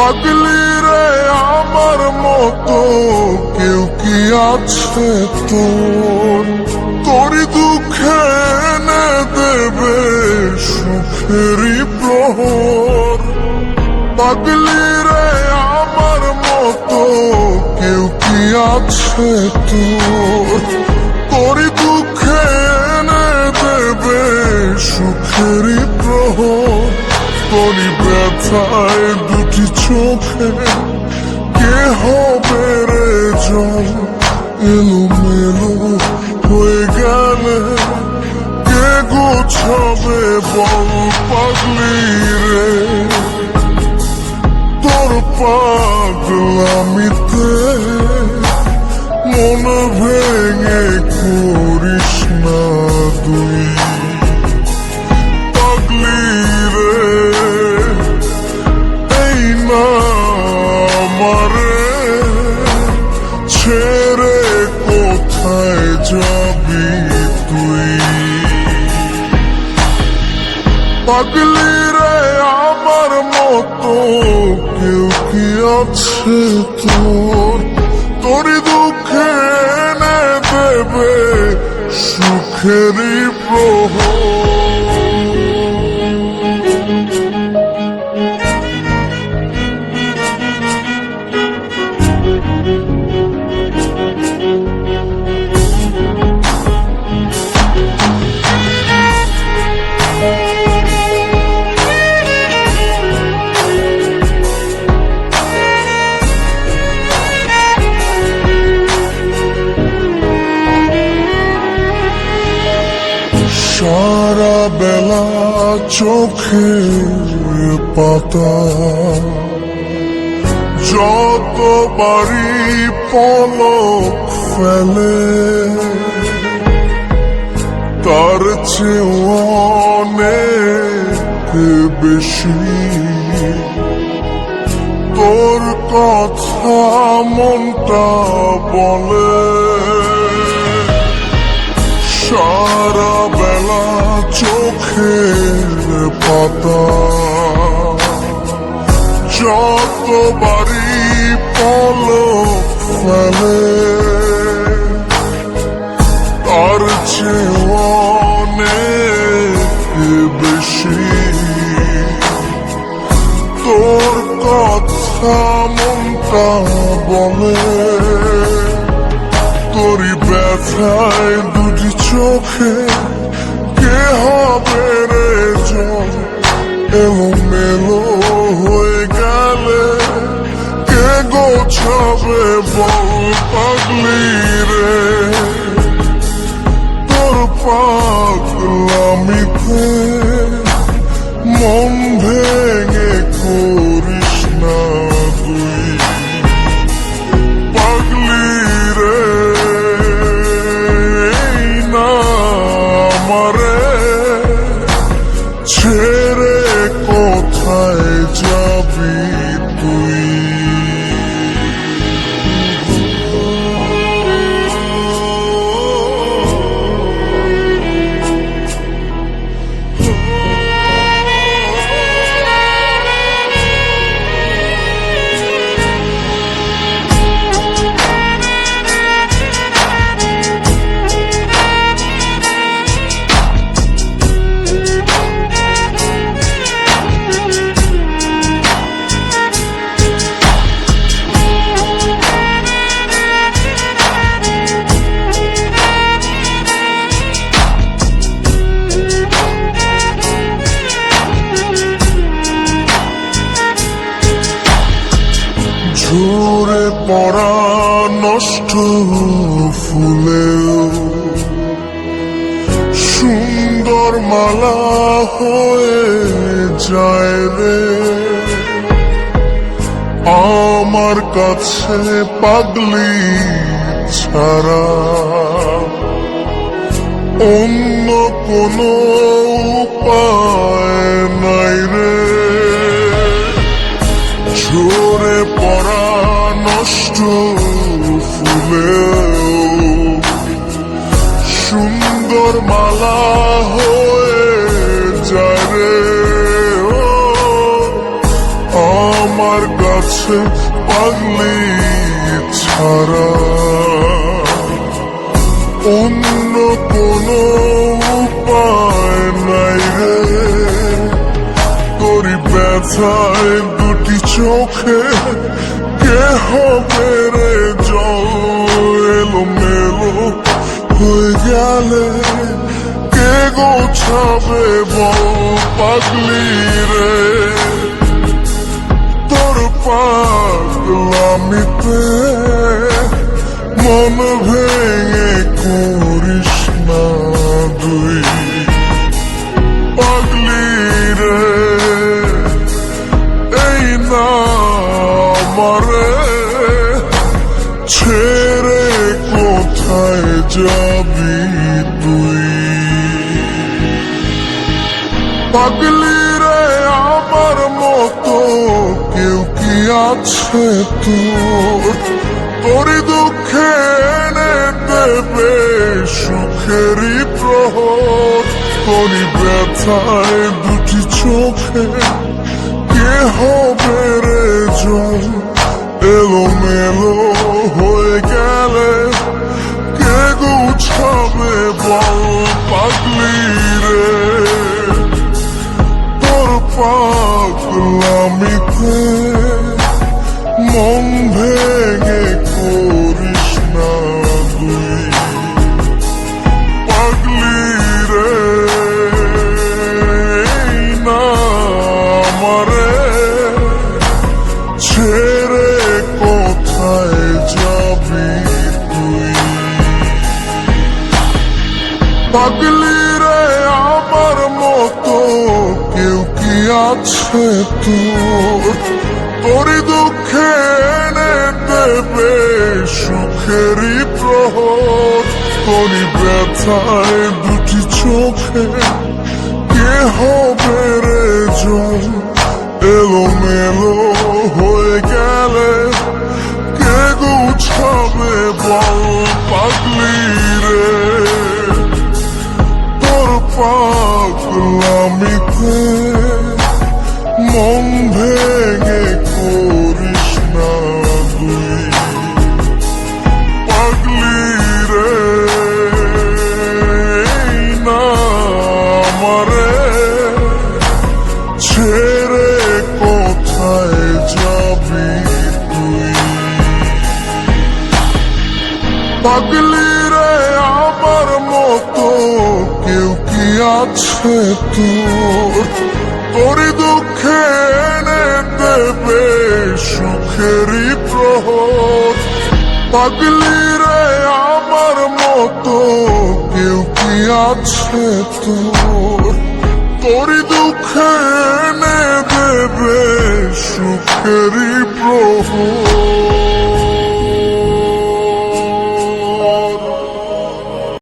পাগলি রে আমার মতো কেউ কি আছে তোর? তোরই দুঃখে এনে দেবে সুখেরই প্রহর। পাগলি রে আমার মতো কেউ কি আছে তোর? তোরই দুঃখে এনে দেবে সুখেরই প্রহর। তোরই ব্যথায় দুটি চোখে কে হবে রে জল? এলোমেলো হয়ে গেলে কে গোছাবে বল পাগলি রে? তোর পাগলামিতে মন ভেঙে করিস না তুই পাগলি রে। এই না আমারে ছেড়ে কোথায় যাবি তুই? পাগলি রে আমার মতো কেউ কি আছে তোর? তোরই দুঃখে এনে দেবে সুখেরই প্রহর। সারা বেলা চোখের পাতা যতবারই পলক ফেলে তার চেয়ে অনেক বেশি তোর কথা মনটা বলে। সারা বেলা চোখের পাতা যতবারই পলক ফেলে তার চেয়ে অনেক বেশি তোর কথা মনটা বলে। তোরই ব্যথায় দুটি চোখে কে হবে রে জল? এলোমেলো হয়ে গেলে কে গোছাবে বল পাগলি রে? তোর পাগলামিতে মন ভেঙে করিস না তুই পাগলি রে। আমারে ছেড়ে কোথায় যাবি তুই? ঝরে পড়া নষ্ট ফুলেও সুন্দর মালা হয়ে যায় রে আমার কাছে পাগলি ছাড়া অন্য কোনো উপায় নাই রে। ঝরে পড়া নষ্ট ফুলেও সুন্দর মালা হয়ে যায় রে। আমার আমার কাছে পাগলি ছাড়া অন্য কোনো উপায় নাই রে। তোরি ব্যথায় দুটি চোখে কে হবে রে জল এলোমেলো হয়ে গেলে কে গোছাবে বল পাগলি রে। তোর পাগলামিতে মন ভেঙে করিস না তুই পাগলি রে। এই না আমারে ছেড়ে কোথায় যাবি তুই পাগলি রে। আমার মতো কেউ কি আছে তোর, তোরই দুঃখে এনে দেবে সুখেরই প্রহর। তোরই ব্যথায় দুটি চোখে কে হবে রে জল এলোমেলো হয়ে গেলে কে গুছাবে বল পাগলি রে। তোর পাগলামিতে মন ভেঙে করিস না তুই পাগলি রে। এই না আমারে ছেড়ে কোথায় যাবি তুই পাগলি রে। আমার মতো কেউ কি আছে তোর, তোরই দুঃখে এনে দেবে সুখেরই প্রহর। তোরই ব্যথায় দুটি চোখে কে হবে রে জল এলোমেলো হয়ে গেলে কে গুছাবে বল পাগলি রে। তোর পাগলামিতে মন ভেঙে করিস না তুই পাগলি রে। এই না আমারে ছেড়ে কোথায় যাবি তুই পাগলি রে। আমার মতো কেউ কি আছে তোর, তোরই দুঃখে এনে দেবে সুখেরই প্রহর। পাগলি রে আমার মতো কেউ কি আছে তোর, তোরই দুঃখে এনে দেবে সুখেরই প্রহর।